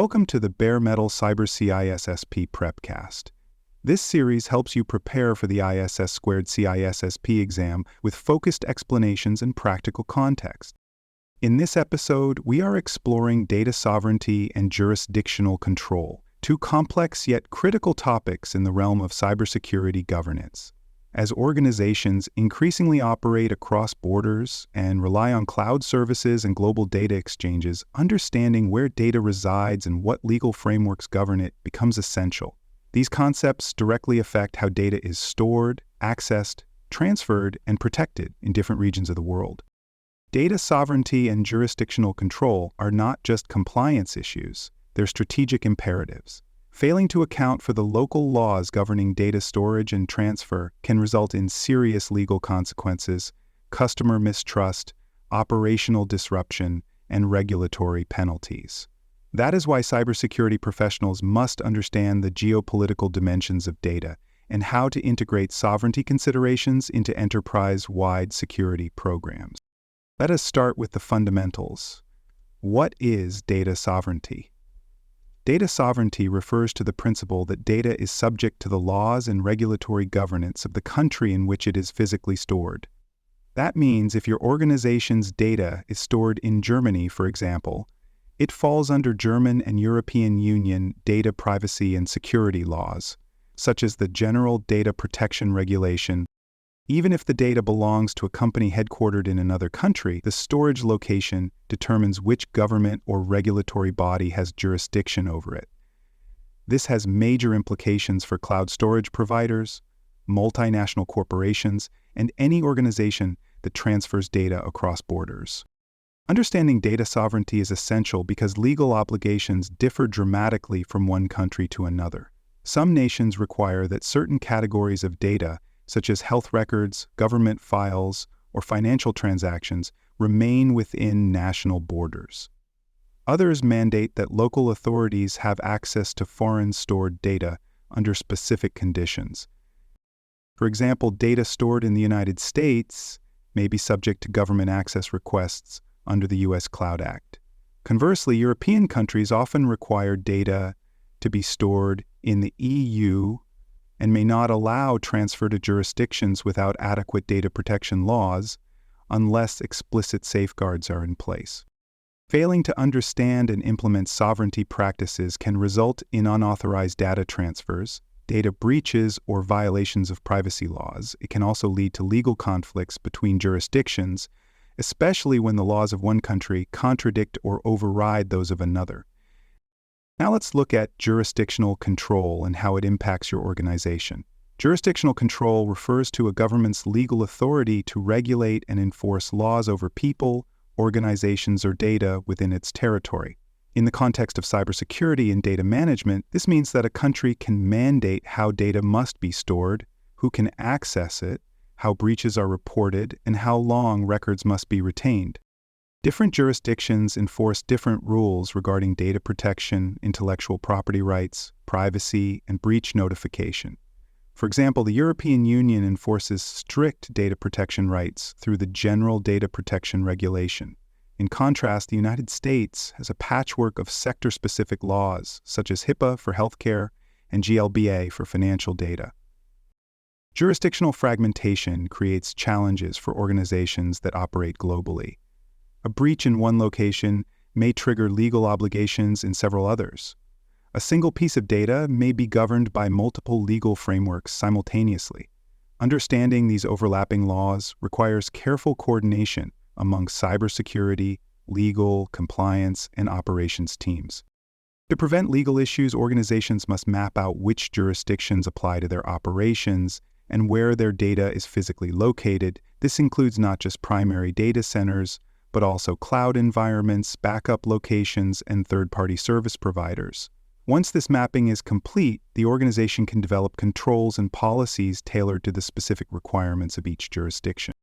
Welcome to the Bare Metal Cyber CISSP Prepcast. This series helps you prepare for the ISS Squared CISSP exam with focused explanations and practical context. In this episode, we are exploring data sovereignty and jurisdictional control, two complex yet critical topics in the realm of cybersecurity governance. As organizations increasingly operate across borders and rely on cloud services and global data exchanges, understanding where data resides and what legal frameworks govern it becomes essential. These concepts directly affect how data is stored, accessed, transferred, and protected in different regions of the world. Data sovereignty and jurisdictional control are not just compliance issues, they're strategic imperatives. Failing to account for the local laws governing data storage and transfer can result in serious legal consequences, customer mistrust, operational disruption, and regulatory penalties. That is why cybersecurity professionals must understand the geopolitical dimensions of data and how to integrate sovereignty considerations into enterprise-wide security programs. Let us start with the fundamentals. What is data sovereignty? Data sovereignty refers to the principle that data is subject to the laws and regulatory governance of the country in which it is physically stored. That means if your organization's data is stored in Germany, for example, it falls under German and European Union data privacy and security laws, such as the General Data Protection Regulation. Even if the data belongs to a company headquartered in another country, the storage location determines which government or regulatory body has jurisdiction over it. This has major implications for cloud storage providers, multinational corporations, and any organization that transfers data across borders. Understanding data sovereignty is essential because legal obligations differ dramatically from one country to another. Some nations require that certain categories of data, such as health records, government files, or financial transactions, remain within national borders. Others mandate that local authorities have access to foreign stored data under specific conditions. For example, data stored in the United States may be subject to government access requests under the U.S. Cloud Act. Conversely, European countries often require data to be stored in the EU and may not allow transfer to jurisdictions without adequate data protection laws unless explicit safeguards are in place. Failing to understand and implement sovereignty practices can result in unauthorized data transfers, data breaches, or violations of privacy laws. It can also lead to legal conflicts between jurisdictions, especially when the laws of one country contradict or override those of another. Now let's look at jurisdictional control and how it impacts your organization. Jurisdictional control refers to a government's legal authority to regulate and enforce laws over people, organizations, or data within its territory. In the context of cybersecurity and data management, this means that a country can mandate how data must be stored, who can access it, how breaches are reported, and how long records must be retained. Different jurisdictions enforce different rules regarding data protection, intellectual property rights, privacy, and breach notification. For example, the European Union enforces strict data protection rights through the General Data Protection Regulation. In contrast, the United States has a patchwork of sector-specific laws, such as HIPAA for healthcare and GLBA for financial data. Jurisdictional fragmentation creates challenges for organizations that operate globally. A breach in one location may trigger legal obligations in several others. A single piece of data may be governed by multiple legal frameworks simultaneously. Understanding these overlapping laws requires careful coordination among cybersecurity, legal, compliance, and operations teams. To prevent legal issues, organizations must map out which jurisdictions apply to their operations and where their data is physically located. This includes not just primary data centers, but also cloud environments, backup locations, and third-party service providers. Once this mapping is complete, the organization can develop controls and policies tailored to the specific requirements of each jurisdiction.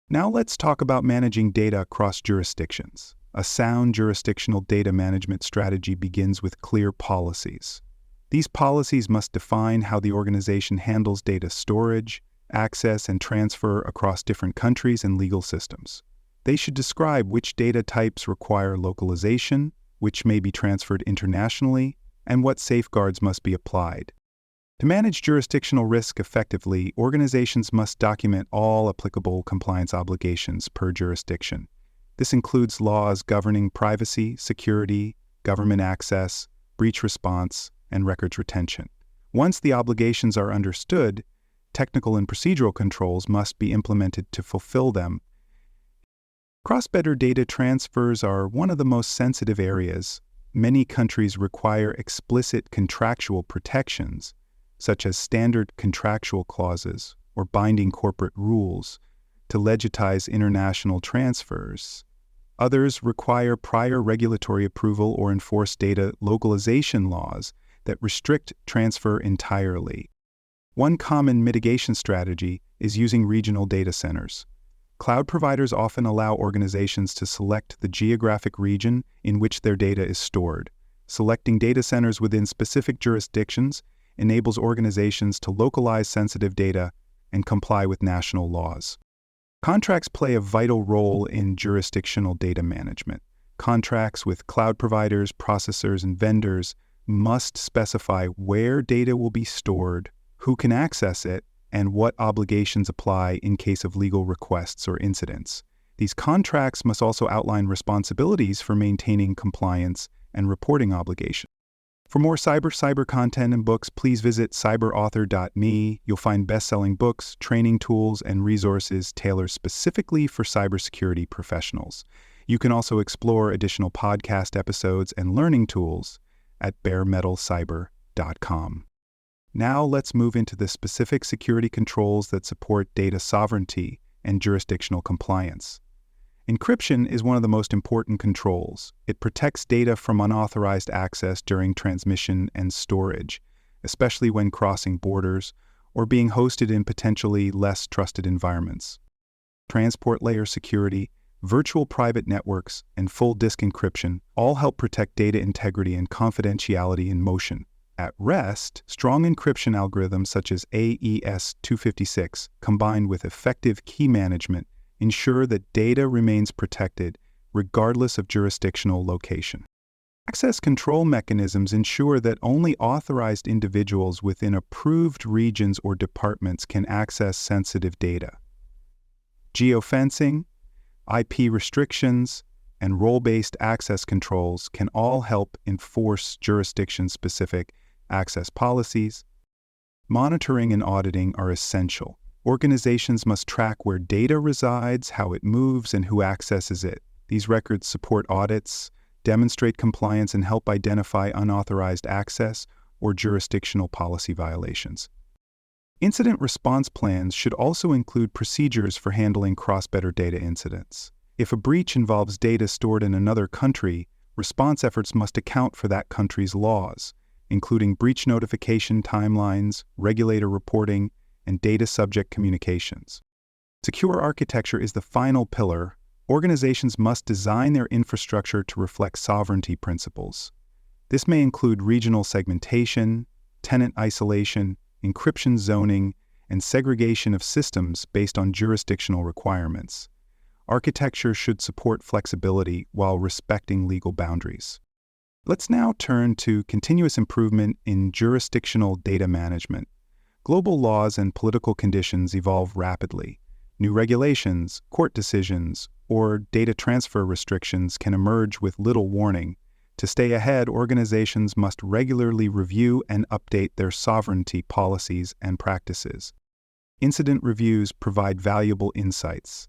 Now let's talk about managing data across jurisdictions. A sound jurisdictional data management strategy begins with clear policies. These policies must define how the organization handles data storage, access, and transfer across different countries and legal systems. They should describe which data types require localization, which may be transferred internationally, and what safeguards must be applied. To manage jurisdictional risk effectively, organizations must document all applicable compliance obligations per jurisdiction. This includes laws governing privacy, security, government access, breach response, and records retention. Once the obligations are understood, technical and procedural controls must be implemented to fulfill them. Cross-border data transfers are one of the most sensitive areas. Many countries require explicit contractual protections, such as standard contractual clauses or binding corporate rules, to legitimize international transfers. Others require prior regulatory approval or enforce data localization laws that restrict transfer entirely. One common mitigation strategy is using regional data centers. Cloud providers often allow organizations to select the geographic region in which their data is stored. Selecting data centers within specific jurisdictions enables organizations to localize sensitive data and comply with national laws. Contracts play a vital role in jurisdictional data management. Contracts with cloud providers, processors, and vendors must specify where data will be stored, who can access it, and what obligations apply in case of legal requests or incidents. These contracts must also outline responsibilities for maintaining compliance and reporting obligations. For more cyber content and books, please visit cyberauthor.me. You'll find best-selling books, training tools, and resources tailored specifically for cybersecurity professionals. You can also explore additional podcast episodes and learning tools at baremetalcyber.com. Now let's move into the specific security controls that support data sovereignty and jurisdictional compliance. Encryption is one of the most important controls. It protects data from unauthorized access during transmission and storage, especially when crossing borders or being hosted in potentially less trusted environments. Transport layer security, virtual private networks, and full disk encryption all help protect data integrity and confidentiality in motion. At rest, strong encryption algorithms such as AES-256, combined with effective key management, ensure that data remains protected regardless of jurisdictional location. Access control mechanisms ensure that only authorized individuals within approved regions or departments can access sensitive data. Geofencing, IP restrictions, and role-based access controls can all help enforce jurisdiction-specific access policies. Monitoring and auditing are essential. Organizations must track where data resides, how it moves, and who accesses it. These records support audits, demonstrate compliance, and help identify unauthorized access or jurisdictional policy violations. Incident response plans should also include procedures for handling cross-border data incidents. If a breach involves data stored in another country, response efforts must account for that country's laws, including breach notification timelines, regulator reporting, and data subject communications. Secure architecture is the final pillar. Organizations must design their infrastructure to reflect sovereignty principles. This may include regional segmentation, tenant isolation, encryption zoning, and segregation of systems based on jurisdictional requirements. Architecture should support flexibility while respecting legal boundaries. Let's now turn to continuous improvement in jurisdictional data management. Global laws and political conditions evolve rapidly. New regulations, court decisions, or data transfer restrictions can emerge with little warning. To stay ahead, organizations must regularly review and update their sovereignty policies and practices. Incident reviews provide valuable insights.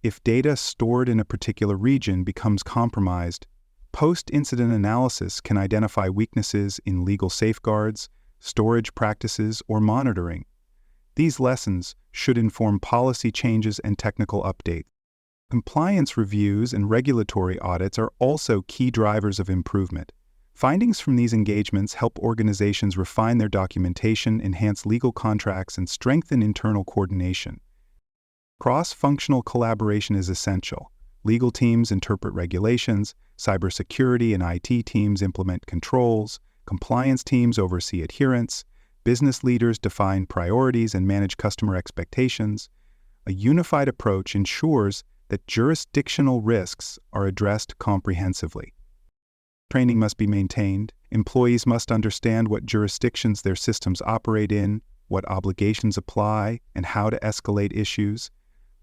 If data stored in a particular region becomes compromised, post-incident analysis can identify weaknesses in legal safeguards, storage practices, or monitoring. These lessons should inform policy changes and technical updates. Compliance reviews and regulatory audits are also key drivers of improvement. Findings from these engagements help organizations refine their documentation, enhance legal contracts, and strengthen internal coordination. Cross-functional collaboration is essential. Legal teams interpret regulations, cybersecurity and IT teams implement controls, compliance teams oversee adherence, business leaders define priorities and manage customer expectations. A unified approach ensures that jurisdictional risks are addressed comprehensively. Training must be maintained. Employees must understand what jurisdictions their systems operate in, what obligations apply, and how to escalate issues.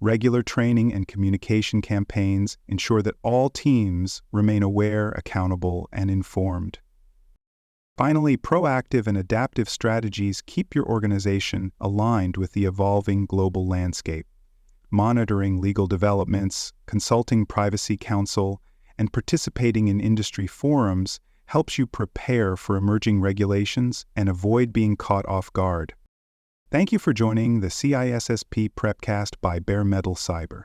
Regular training and communication campaigns ensure that all teams remain aware, accountable, and informed. Finally, proactive and adaptive strategies keep your organization aligned with the evolving global landscape. Monitoring legal developments, consulting privacy counsel, and participating in industry forums helps you prepare for emerging regulations and avoid being caught off guard. Thank you for joining the CISSP Prepcast by Bare Metal Cyber.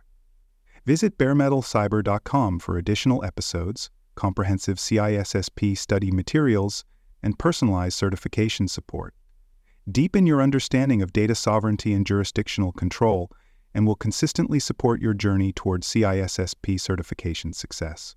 Visit baremetalcyber.com for additional episodes, comprehensive CISSP study materials, and personalized certification support. Deepen your understanding of data sovereignty and jurisdictional control, and will consistently support your journey towards CISSP certification success.